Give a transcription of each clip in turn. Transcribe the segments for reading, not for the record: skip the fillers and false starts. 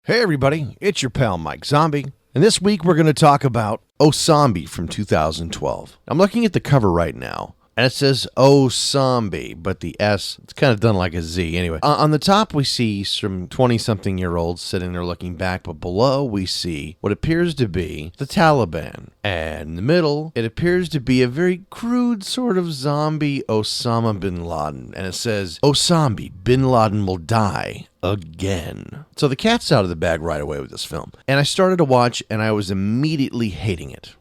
Hey everybody, it's your pal Mike Zombie, and this week we're going to talk about Osombie from 2012. I'm looking at the cover right now, and it says Osombie, but the S, it's kind of done like a Z. Anyway, on the top we see some 20-something-year-olds sitting there looking back, but below we see what appears to be the Taliban. And in the middle, it appears to be a very crude sort of zombie Osama bin Laden. And it says, Osombie, bin Laden will die again. So the cat's out of the bag right away with this film. And I started to watch, and I was immediately hating it.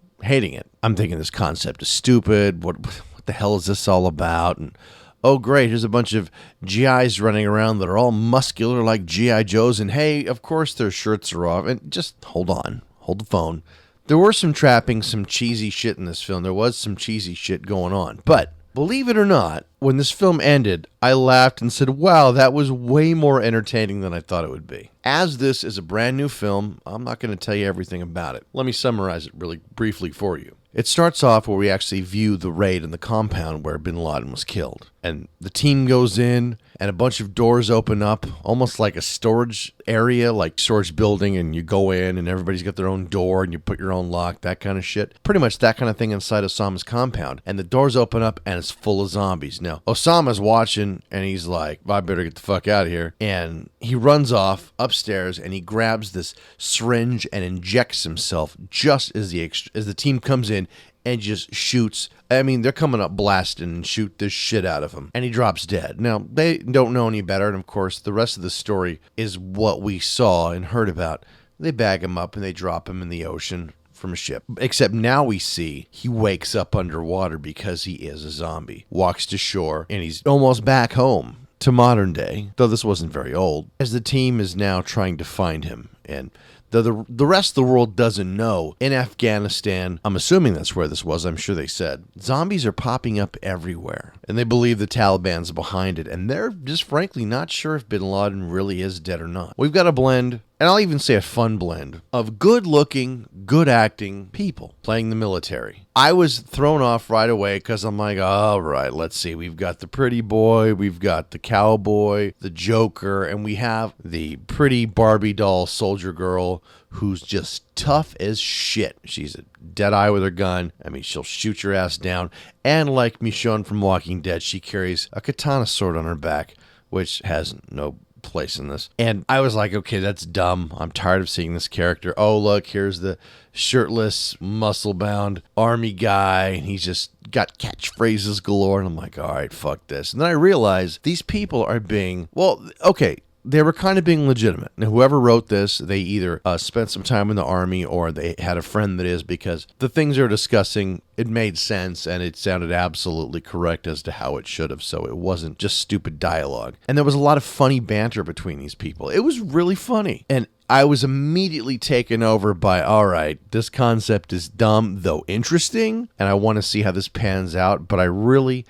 I'm thinking this concept is stupid. What the hell is this all about? And oh great, here's a bunch of GIs running around that are all muscular like GI Joes. And hey, of course their shirts are off. And just hold the phone. There were some trappings, some cheesy shit in this film. There was some cheesy shit going on. But believe it or not, when this film ended, I laughed and said, wow, that was way more entertaining than I thought it would be. As this is a brand new film, I'm not going to tell you everything about it. Let me summarize it really briefly for you. It starts off where we actually view the raid in the compound where bin Laden was killed. And the team goes in, and a bunch of doors open up, almost like a storage area, like storage building, and you go in, and everybody's got their own door, and you put your own lock, that kind of shit. Pretty much that kind of thing inside Osama's compound. And the doors open up, and it's full of zombies. Now, Osama's watching, and he's like, I better get the fuck out of here. And he runs off upstairs, and he grabs this syringe and injects himself just as the team comes in and just shoots. I mean, they're coming up blasting and shoot this shit out of him. And he drops dead. Now, they don't know any better. And, of course, the rest of the story is what we saw and heard about. They bag him up and they drop him in the ocean from a ship. Except now we see he wakes up underwater because he is a zombie. Walks to shore, and he's almost back home to modern day, though this wasn't very old, as the team is now trying to find him. And the rest of the world doesn't know. In Afghanistan, I'm assuming that's where this was, I'm sure they said, zombies are popping up everywhere. And they believe the Taliban's behind it. And they're just frankly not sure if bin Laden really is dead or not. We've got a blend, and I'll even say a fun blend, of good-looking, good-acting people playing the military. I was thrown off right away because I'm like, all right, let's see. We've got the pretty boy, we've got the cowboy, the Joker, and we have the pretty Barbie doll soldier girl who's just tough as shit. She's a dead-eye with her gun. I mean, she'll shoot your ass down. And like Michonne from Walking Dead, she carries a katana sword on her back, which has no place in this. And I was like, okay, that's dumb. I'm tired of seeing this character. Oh, look, here's the shirtless, muscle-bound army guy, and he's just got catchphrases galore. And I'm like, all right, fuck this. And then I realized these people are being, well, okay, they were kind of being legitimate. Now, whoever wrote this, they either spent some time in the army or they had a friend that is, because the things they're discussing, it made sense and it sounded absolutely correct as to how it should have. So it wasn't just stupid dialogue. And there was a lot of funny banter between these people. It was really funny. And I was immediately taken over by, all right, this concept is dumb, though interesting, and I want to see how this pans out. But I really,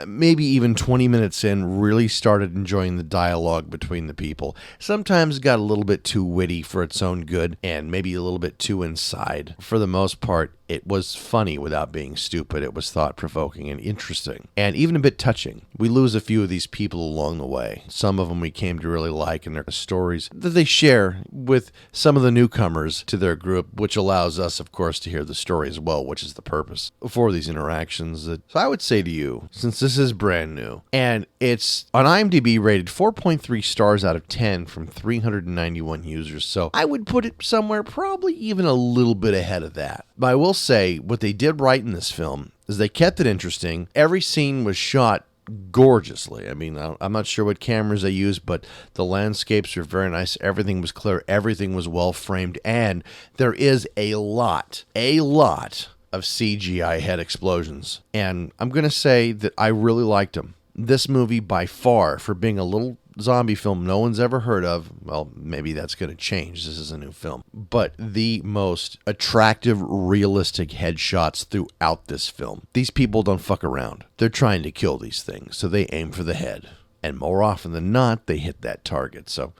maybe even 20 minutes in, really started enjoying the dialogue between the people. Sometimes it got a little bit too witty for its own good, and maybe a little bit too inside. For the most part, it was funny without being stupid. It was thought-provoking and interesting, and even a bit touching. We lose a few of these people along the way. Some of them we came to really like, and their stories that they share with some of the newcomers to their group, which allows us, of course, to hear the story as well, which is the purpose for these interactions. So I would say to you, since this is brand new, and it's on IMDb rated 4.3 stars out of 10 from 391 users, so I would put it somewhere probably even a little bit ahead of that. But I will say, what they did right in this film is they kept it interesting. Every scene was shot gorgeously. I mean, I'm not sure what cameras they used, but the landscapes were very nice. Everything was clear. Everything was well framed. And there is a lot of CGI head explosions. And I'm going to say that I really liked them. This movie, by far, for being a little zombie film no one's ever heard of, well, maybe that's going to change. This is a new film. But the most attractive, realistic headshots throughout this film. These people don't fuck around. They're trying to kill these things, so they aim for the head. And more often than not, they hit that target. So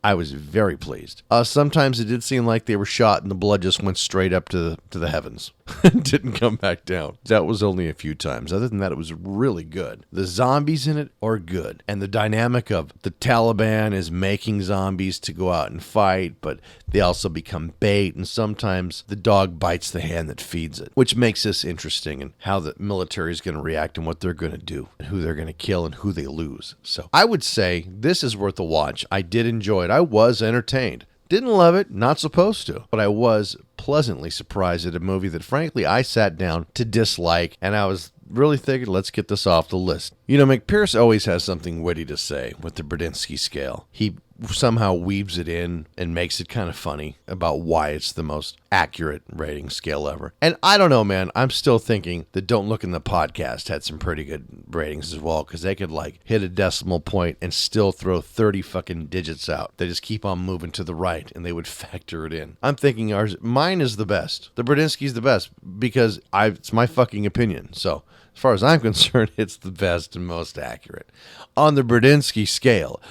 I was very pleased. Sometimes it did seem like they were shot and the blood just went straight up to the heavens. Didn't come back down. That was only a few times. Other than that, it was really good. The zombies in it are good. And the dynamic of the Taliban is making zombies to go out and fight, but they also become bait, and sometimes the dog bites the hand that feeds it, which makes this interesting and how the military is going to react and what they're going to do and who they're going to kill and who they lose. So I would say this is worth a watch. I did enjoy it. I was entertained. Didn't love it, not supposed to, but I was pleasantly surprised at a movie that, frankly, I sat down to dislike, and I was really thinking, let's get this off the list. You know, McPierce always has something witty to say with the Bradinsky scale. He somehow weaves it in and makes it kind of funny about why it's the most accurate rating scale ever. And I don't know, man, I'm still thinking that Don't Look in the Podcast had some pretty good ratings as well, because they could like hit a decimal point and still throw 30 fucking digits out. They just keep on moving to the right and they would factor it in. I'm thinking mine is the best. The Bradinsky's the best because it's my fucking opinion. So as far as I'm concerned, it's the best and most accurate. On the Bradinsky scale,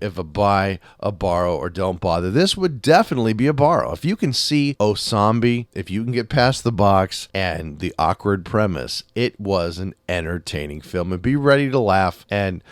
if a buy, a borrow, or don't bother, this would definitely be a borrow. If you can see Osombie, if you can get past the box and the awkward premise, it was an entertaining film. And be ready to laugh. And,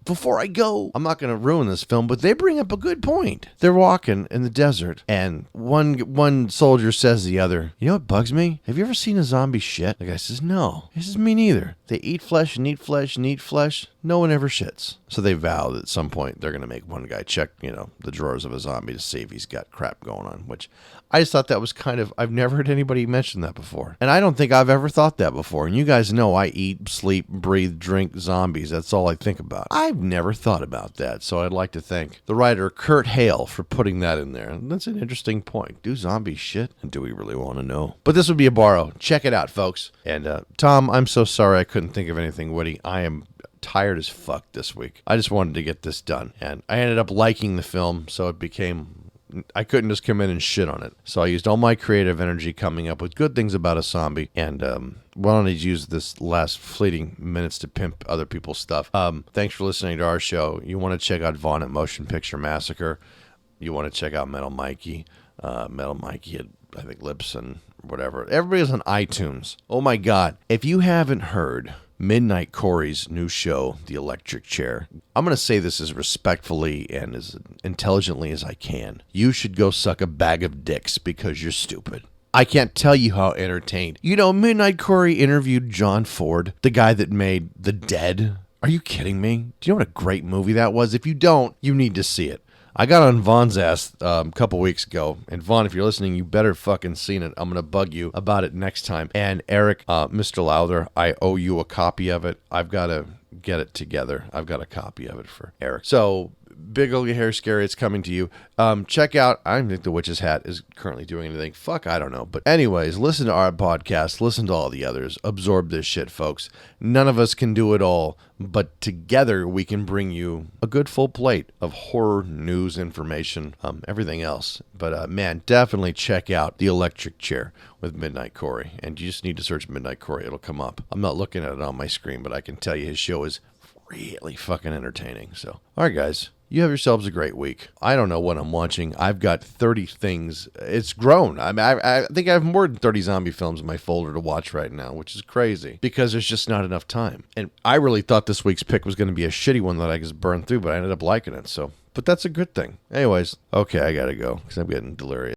before I go, I'm not going to ruin this film, but they bring up a good point. They're walking in the desert, and one soldier says to the other, you know what bugs me? Have you ever seen a zombie shit? The guy says, no. He says, me neither. They eat flesh and eat flesh and eat flesh. No one ever shits. So they vow that at some point they're going to make one guy check, the drawers of a zombie to see if he's got crap going on, which I just thought that was I've never heard anybody mention that before. And I don't think I've ever thought that before. And you guys know I eat, sleep, breathe, drink zombies. That's all I think about. I've never thought about that. So I'd like to thank the writer Kurt Hale for putting that in there. And that's an interesting point. Do zombies shit? And do we really want to know? But this would be a borrow. Check it out, folks. And Tom, I'm so sorry I couldn't think of anything witty. I am tired as fuck this week. I just wanted to get this done. And I ended up liking the film, so it became... I couldn't just come in and shit on it. So I used all my creative energy coming up with good things about Osombie. And why don't I use this last fleeting minutes to pimp other people's stuff? Thanks for listening to our show. You want to check out Vaughn at Motion Picture Massacre. You want to check out Metal Mikey. Metal Mikey had, I think, Lips and whatever. Everybody's on iTunes. Oh my God. If you haven't heard Midnight Corey's new show, The Electric Chair, I'm going to say this as respectfully and as intelligently as I can. You should go suck a bag of dicks because you're stupid. I can't tell you how entertained. Midnight Corey interviewed John Ford, the guy that made The Dead. Are you kidding me? Do you know what a great movie that was? If you don't, you need to see it. I got on Vaughn's ass a couple weeks ago, and Vaughn, if you're listening, you better fucking seen it. I'm going to bug you about it next time. And Eric, Mr. Lowther, I owe you a copy of it. I've got to get it together. I've got a copy of it for Eric. So, Big Ugly Hair Scary, it's coming to you. Check out, I don't think The Witch's Hat is currently doing anything. Fuck, I don't know. But anyways, listen to our podcast. Listen to all the others. Absorb this shit, folks. None of us can do it all, but together we can bring you a good full plate of horror, news, information, everything else. But man, definitely check out The Electric Chair with Midnight Corey. And you just need to search Midnight Corey. It'll come up. I'm not looking at it on my screen, but I can tell you his show is really fucking entertaining. So, all right, guys. You have yourselves a great week. I don't know what I'm watching. I've got 30 things. It's grown. I think I have more than 30 zombie films in my folder to watch right now, which is crazy because there's just not enough time. And I really thought this week's pick was going to be a shitty one that I just burned through, but I ended up liking it. But that's a good thing. Anyways, okay, I got to go because I'm getting delirious.